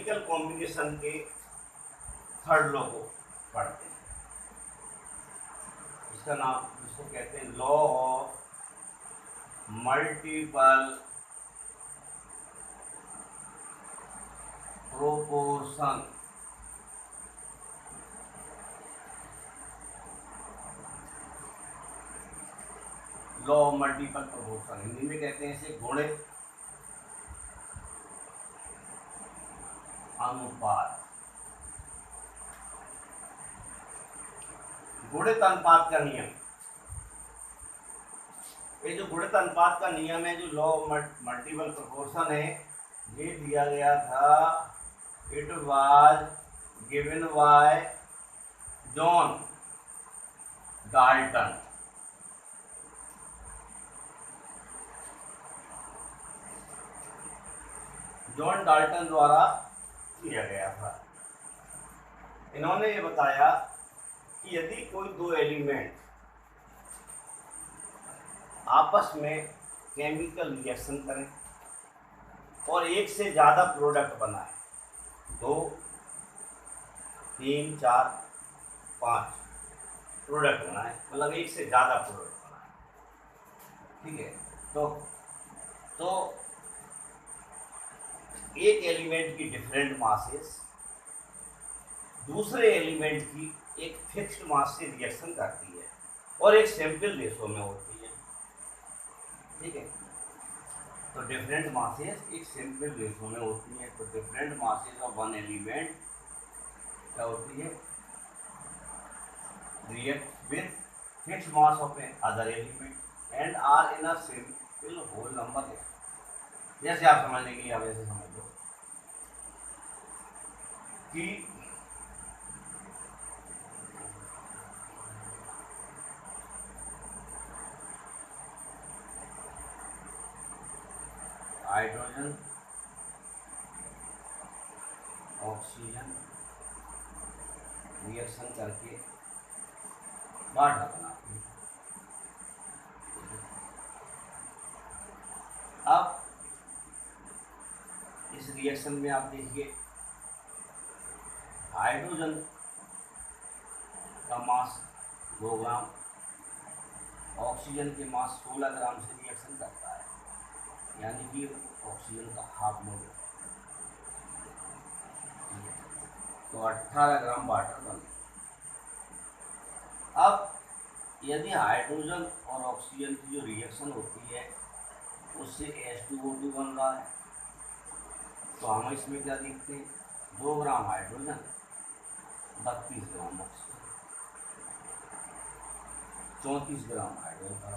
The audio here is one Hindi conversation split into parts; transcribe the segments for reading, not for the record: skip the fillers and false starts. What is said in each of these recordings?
केमिकल कॉम्बिनेशन के थर्ड लॉ को पढ़ते हैं। इसका नाम, जिसको कहते हैं law of multiple proportion. Law of multiple proportion Hindi में कहते हैं इसे गुणित अनुपात। गुणित अनुपात का नियम, ये जो गुणित अनुपात का नियम है, जो लॉ ऑफ मल्टीपल प्रोपोर्शन है, ये दिया गया था, it was given by John Dalton. John Dalton द्वारा किया गया था। इन्होंने ये बताया कि यदि कोई दो एलिमेंट आपस में केमिकल रिएक्शन करें और एक से ज़्यादा प्रोडक्ट बनाए, 2, 3, 4, 5 प्रोडक्ट बनाए, मतलब एक से ज़्यादा प्रोडक्ट बनाए, ठीक है। तो एक एलिमेंट की डिफरेंट मासेस दूसरे एलिमेंट की एक फिक्स्ड मास से रिएक्शन करती है और एक सैंपल रेशो में होती है, ठीक है। तो डिफरेंट मासेस एक सैंपल रेशो में होती है। तो different masses of one element क्या होती है, react with fixed mass of an other element and are in a simple whole number. जैसे आप समझ लेंगे, आप ऐसे समझ लो कि हाइड्रोजन, ऑक्सीजन रिएक्शन करके वाटर बनाते हैं। अब इस रिएक्शन में आप देखिए, हाइड्रोजन का मास 2 ग्राम, ऑक्सीजन के मास 16 ग्राम से रिएक्शन करता है, यानी कि ऑक्सीजन का हाफ मोल, तो 18 ग्राम वाटर बन। अब यदि हाइड्रोजन और ऑक्सीजन की जो रिएक्शन होती है उससे H2O2 बन रहा है, तो हम इसमें क्या देखते हैं, 2 gram hydrogen, 32 gram oxygen, 34 gram hydrogen का,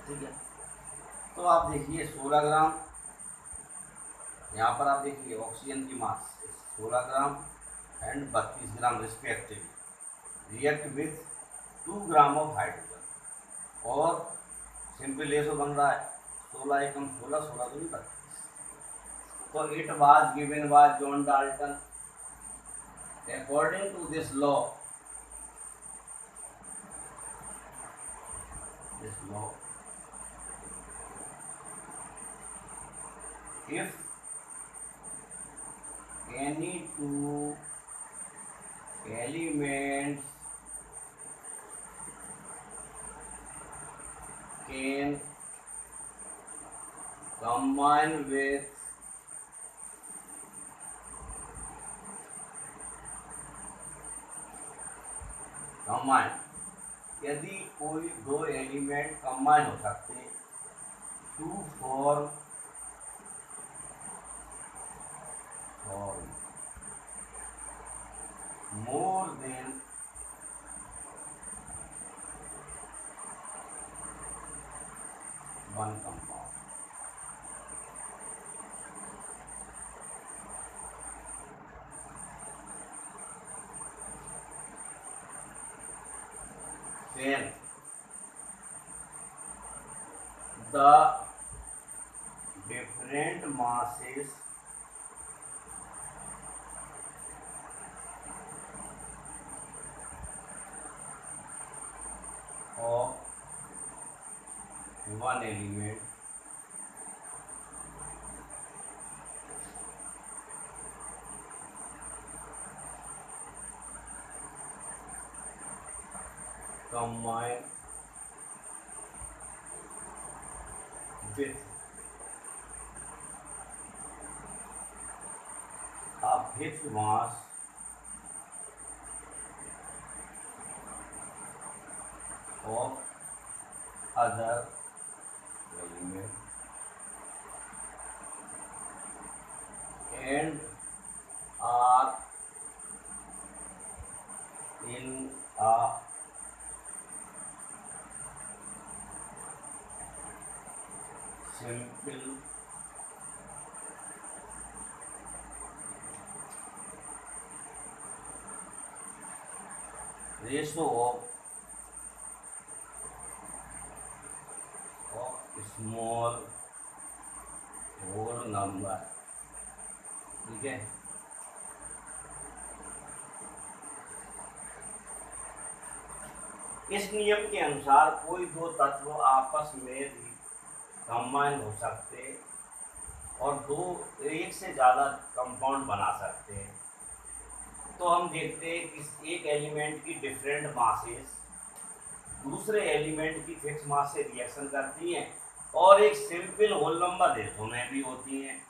ठीक है। तो आप देखिए 16 ग्राम, यहाँ पर आप देखिए ऑक्सीजन की मास 16 gram and 32 gram respectively react with 2 gram of hydrogen और सिंपल रेशो बन रहा है 16 एकम 16, 16 दूनी 32। तो it was given by John Dalton according to this law, if any two elements can combine with यदि कोई दो एलिमेंट कंबाइन हो सकते हैं to form more than one compound, then the different masses of one element combine with a fixed mass of other element and are in a simple ratio of small whole number। ठीक है, इस नियम के अनुसार कोई दो तत्व आपस में कंबाइन हो सकते और दो एक से ज़्यादा कंपाउंड बना सकते हैं। तो हम देखते हैं कि एक एलिमेंट की डिफरेंट मासेस दूसरे एलिमेंट की फिक्स मास से रिएक्शन करती हैं और एक सिंपल होल नंबर रेशो में भी होती हैं।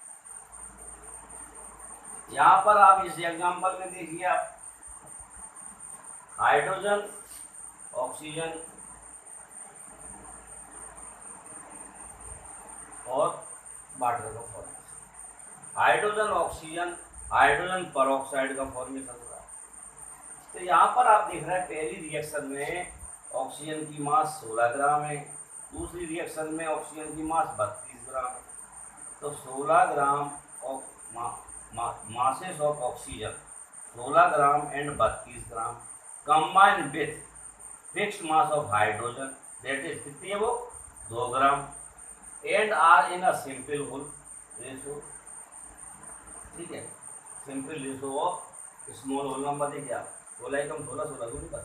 यहाँ पर आप इस एग्जांपल में देखिए, आप हाइड्रोजन ऑक्सीजन और वाटर का formation, hydrogen oxygen hydrogen peroxide का फॉर्मेशन हो रहा है। तो यहाँ पर आप देख रहे हैं पहली रिएक्शन में ऑक्सीजन की मास 16 ग्राम है, दूसरी रिएक्शन में ऑक्सीजन की मास 32 ग्राम है। तो 16 ग्राम masses of oxygen 16 gram and 32 gram combined with fixed mass of hydrogen that is कितनी है वो 2 ग्राम and are in a simple whole ratio। ठीक है, simple ratio of small whole number देखिए आप 16 कम 16 16 दूनी 32।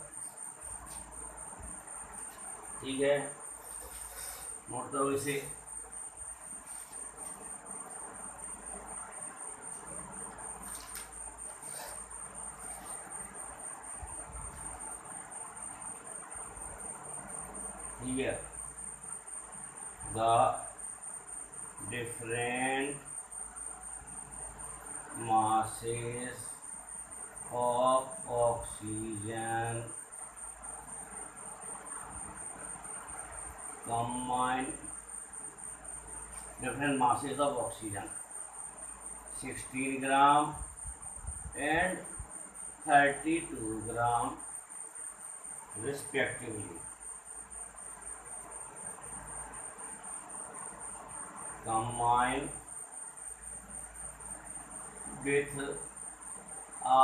ठीक है, नोट करो इसे। Here the different masses of oxygen combined, different masses of oxygen 16 gram and 32 gram respectively combined with a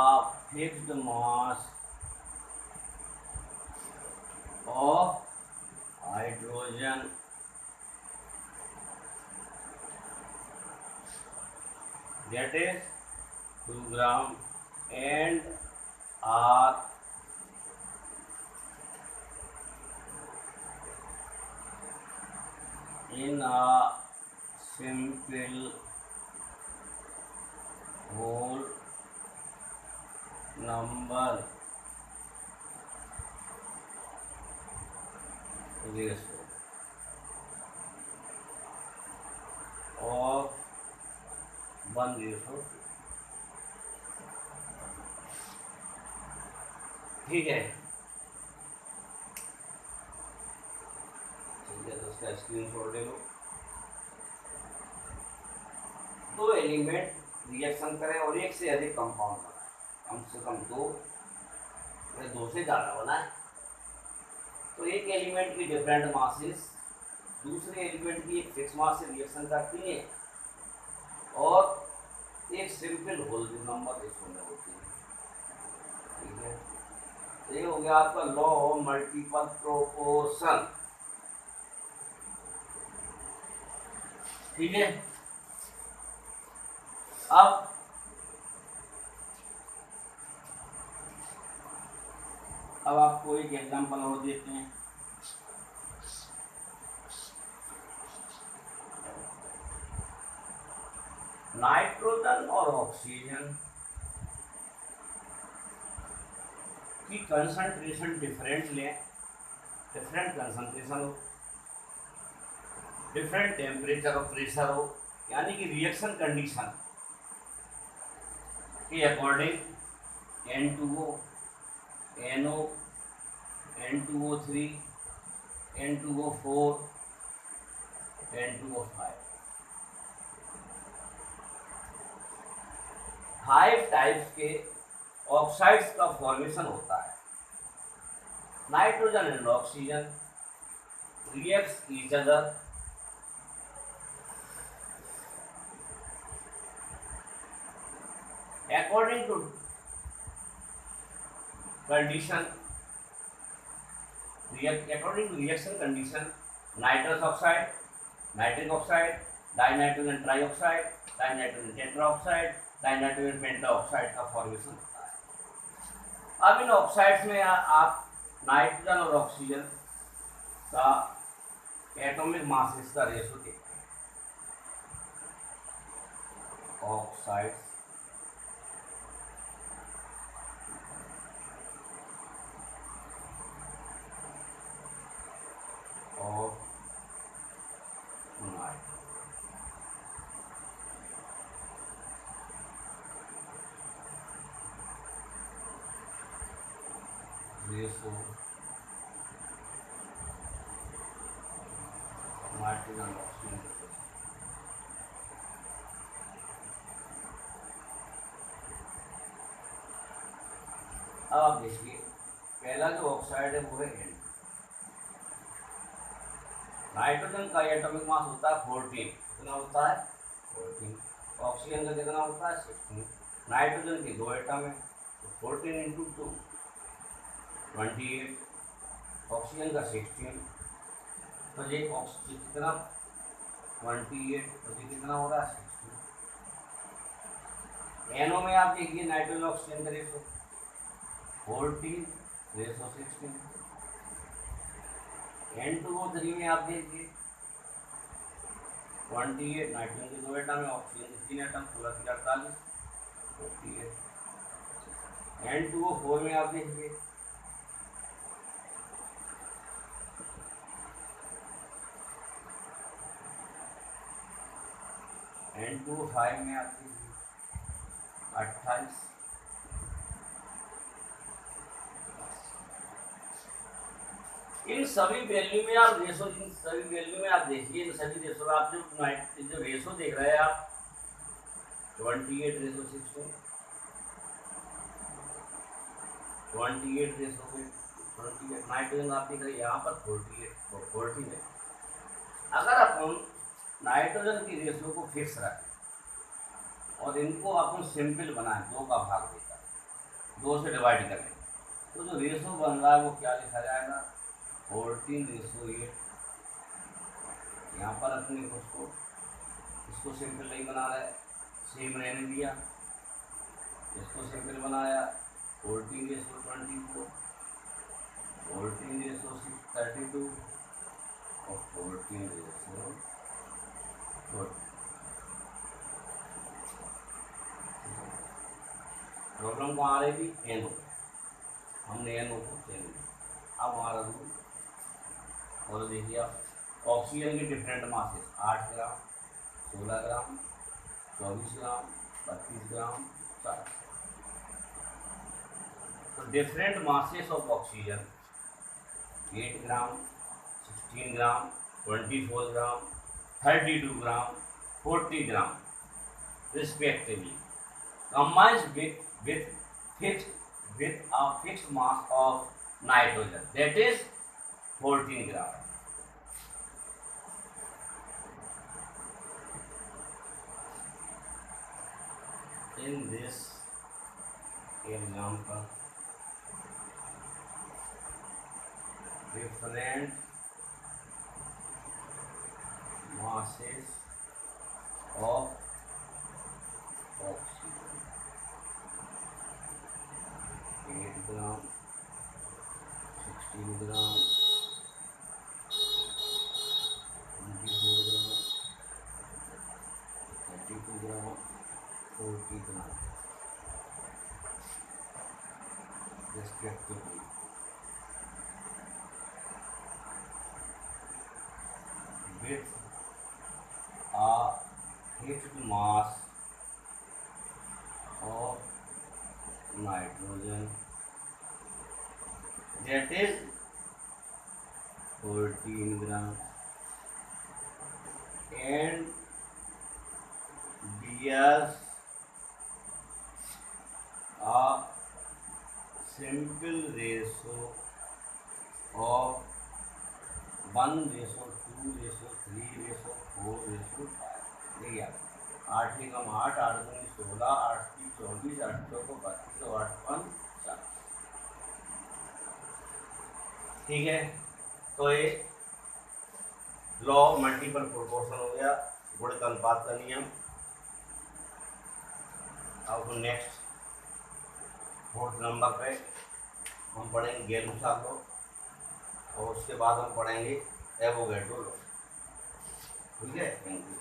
fixed mass of hydrogen that is 2 gram and are in a simple whole number ratio of 1:2। ठीक है, तो उसका स्क्रीनशॉट ले लो। दो एलिमेंट रिएक्शन करें और एक से अधिक कंपाउंड बनाए, कम से कम दो से ज़्यादा बनाए, तो एक एलिमेंट की डिफरेंट मासेस दूसरे एलिमेंट की एक फिक्स मास से रिएक्शन करती है और एक सिंपल होल नंबर रेशो में होती है। ठीक है, ये हो गया आपका लॉ ऑफ मल्टीपल प्रोपोर्शन। ठीक है, अब आपको एक एग्जांपल और देते हैं। नाइट्रोजन और ऑक्सीजन की कंसंट्रेशन डिफरेंट लें डिफरेंट कंसंट्रेशन हो, डिफरेंट टेम्परेचर और प्रेशर हो, यानी कि रिएक्शन कंडीशन के according N2O, NO, N2O3, N2O4, N2O5, 5 types के ऑक्साइड्स का फॉर्मेशन होता है। Nitrogen and oxygen reacts each other according to condition, according to reaction condition, nitrous oxide, nitric oxide, dinitrogen trioxide, dinitrogen tetraoxide, dinitrogen pentaoxide का फॉर्मेशन होता है। अब इन ऑक्साइड्स में आप नाइट्रोजन और ऑक्सीजन का एटॉमिक मासेस का रेशो देखते हैं। ऑक्साइड्स और रेशो नाइट्रोजन ऑक्सीजन। अब आप देखिए, पहला जो ऑक्साइड है वो है N। नाइट्रोजन का एटॉमिक मास होता है 14, कितना होता है 14। ऑक्सीजन का कितना होता है 16। नाइट्रोजन के 2 एटम है तो 14 इंटू 2 28, ऑक्सीजन का 16, तो ये ऑक्सीजन कितना 28, तो ये कितना हो रहा है 16। एनओ में आप देखिए नाइट्रोजन ऑक्सीजन का रेशो 14 रेशो 16। N2O3 में आप देखिए 28, नाइट्रोजन के 2 एटम है, ऑक्सीजन के 3 एटम, पूरा 48 48। N2O4 में आप देखिए 5 में आप देखिए 28। इन सभी वैल्यू में आप रेशो, इन सभी वैल्यू में आप देखिए, इन सभी रेशो में आप जो रेशो देख रहे हैं आप 28 रेशो 16, 28 रेशो में 28। नाइट्रोजन आप देख रहे हैं यहाँ पर 48 और 40 है। अगर अपन नाइट्रोजन की रेशो को फिक्स रखें और इनको अपन सिंपल बनाएं, 2 का भाग देकर 2 से डिवाइड करें, तो जो रेशो बन रहा है वो क्या लिखा जाएगा 14:8। यहाँ पर अपने इसको सिंपल नहीं बना रहे, सेम रहने दिया, इसको सिंपल बनाया 14:24, 14:32 और 14:40। प्रॉब्लम कहाँ आ रही थी एनओ, हमने एनओ को चेंज किया। अब हमारा रूल और देखिए आप ऑक्सीजन के डिफरेंट मासेस 8 ग्राम, 16 ग्राम, 24 ग्राम, 32 ग्राम, 40। तो different masses of oxygen 8 gram, 16 gram, 24 gram, 32 gram, 40 gram respectively combines with a fixed mass of nitrogen, that is 14 gram. In this example, different masses of oxygen 8 gram, 16 gram, 24 gram, 32 gram, 40 gram respectively fixed mass of nitrogen, that is 14 gram, and bears a simple ratio of 1:2:3:4:5। देखिए 8 एकम 8, 8 दूनी 16, 8 3 24, 8 चौको 32 और 8 5 40। ठीक है, तो ये लॉ मल्टीपल प्रोपोर्शन हो गया, गुणित अनुपात का नियम। अब नेक्स्ट 4th नंबर पे हम पढ़ेंगे गेल्म-सार लॉ, और उसके बाद हम पढ़ेंगे एवोगैड्रो लॉ। ठीक है, थैंक यू।